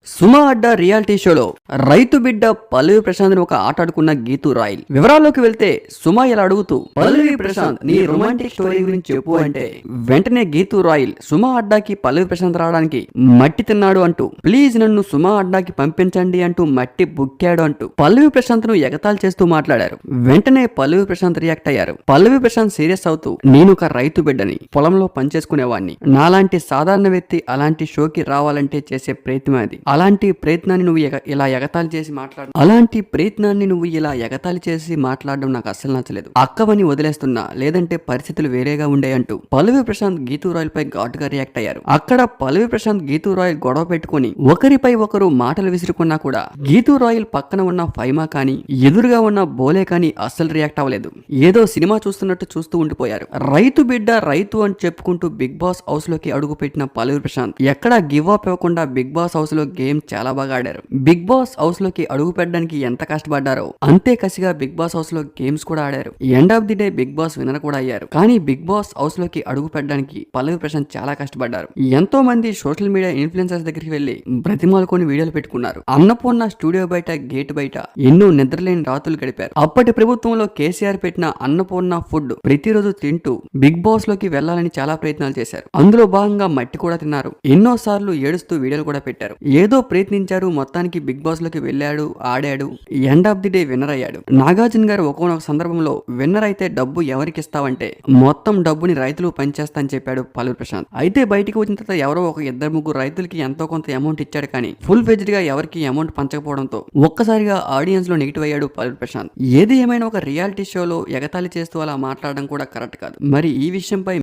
సుమ అడ్డా reality షోలో రైతు బిడ్డ పల్లవి ప్రశాంత్ ఒక ఆట ఆడుకున్న గీతూ రాయల్. వివరాల్లోకి వెళ్తే సుమ ఇలా అడుగుతూ, పల్లవి ప్రశాంత్ నీ రొమాంటిక్ స్టోరీ గురించి చెప్పు అంటే వెంటనే గీతూ రాయల్ సుమ అడ్డాకి పల్లవి ప్రశాంత్ రావడానికి మట్టి తిన్నాడు అంటూ, ప్లీజ్ నన్ను సుమ అడ్డాకి పంపించండి అంటూ మట్టి బుక్కాడు అంటూ పల్లవి ప్రశాంత్ ను ఎగతాళి చేస్తూ మాట్లాడారు. వెంటనే పల్లవి ప్రశాంత్ రియాక్ట్ అయ్యారు. పల్లవి ప్రశాంత్ సీరియస్ అవుతూ, నేను ఒక రైతు బిడ్డని, పొలంలో పనిచేసుకునేవాడిని, నాలాంటి సాధారణ వ్యక్తి అలాంటి షోకి రావాలంటే చేసే ప్రయత్నం అది. అలాంటి ప్రయత్నాన్ని నువ్వు ఇలా ఎగతాళి చేసి మాట్లాడడం నాకు అస్సలు నచ్చలేదు. అక్కవని వదిలేస్తున్నా, లేదంటే పరిస్థితులు వేరేగా ఉండే అంటూ పల్లవి ప్రశాంత్ గీతూ రాయల్ పై ఘాటుగా రియాక్ట్ అయ్యారు. అక్కడ పల్లవి ప్రశాంత్ గీతూ రాయల్ గొడవ పెట్టుకుని ఒకరిపై ఒకరు మాటలు విసురుకున్నా కూడా గీతూ రాయల్ పక్కన ఉన్న ఫైమా కానీ ఎదురుగా ఉన్న బోలే కానీ అస్సలు రియాక్ట్ అవ్వలేదు. ఏదో సినిమా చూస్తున్నట్టు చూస్తూ ఉండిపోయారు. రైతు బిడ్డ రైతు అని చెప్పుకుంటూ బిగ్ బాస్ హౌస్ లోకి అడుగు పెట్టిన పల్లవి ప్రశాంత్ ఎక్కడా గివ్ అప్ ఇవ్వకుండా బిగ్ బాస్ హౌస్ లో గేమ్ చాలా బాగా ఆడారు. బిగ్ బాస్ హౌస్ లోకి అడుగు పెట్టడానికి ఎంత కష్టపడ్డారో అంతే కసిగా బిగ్ బాస్ హౌస్ లో గేమ్స్ కూడా ఆడారు. End of the day big boss winner కూడా అయ్యారు. కానీ బిగ్ బాస్ హౌస్ లోకి అడుగు పెట్టడానికి పల్లవి ప్రశాంత్ చాలా కష్టపడ్డారు. ఎంతో మంది సోషల్ మీడియా ఇన్ఫ్లుయెన్సర్స్ దగ్గరికి వెళ్లి బ్రతిమాలుకొని వీడియోలు పెట్టుకున్నారు. అన్నపూర్ణ స్టూడియో బయట, గేట్ బయట ఎన్నో నిద్రలేని రాత్రులు గడిపారు. అప్పటి ప్రభుత్వంలో కేసీఆర్ పెట్టిన అన్నపూర్ణ ఫుడ్ ప్రతిరోజు తింటూ బిగ్ బాస్ లోకి వెళ్లాలని చాలా ప్రయత్నాలు చేశారు. అందులో భాగంగా మట్టి కూడా తిన్నారు. ఎన్నో సార్లు ఏడుస్తూ వీడియోలు కూడా పెట్టారు. ఏదో ప్రయత్నించారు, మొత్తానికి బిగ్ బాస్ లోకి వెళ్ళాడు, ఆడాడు, end of the day winner అయ్యాడు. నాగార్జున గారు ఒక్కొక్క సందర్భంలో విన్నర్ అయితే డబ్బు ఎవరికి ఇస్తావంటే మొత్తం డబ్బుని రైతులు పనిచేస్తా అని చెప్పాడు పల్లవి ప్రశాంత్. అయితే బయటికి వచ్చిన తర్వాత ఎవరో ఒక ఇద్దరు ముగ్గురు రైతులకి ఎంతో కొంత అమౌంట్ ఇచ్చాడు. కానీ ఫుల్ ఫెజ్డ్ గా ఎవరికి అమౌంట్ పంచకపోవడంతో ఒక్కసారిగా ఆడియన్స్ లో నెగిటివ్ అయ్యాడు పల్లవి ప్రశాంత్. ఏది ఏమైనా ఒక రియాలిటీ షోలో ఎగతాళి చేస్తూ అలా మాట్లాడడం కూడా కరెక్ట్ కాదు. మరి ఈ విషయంపై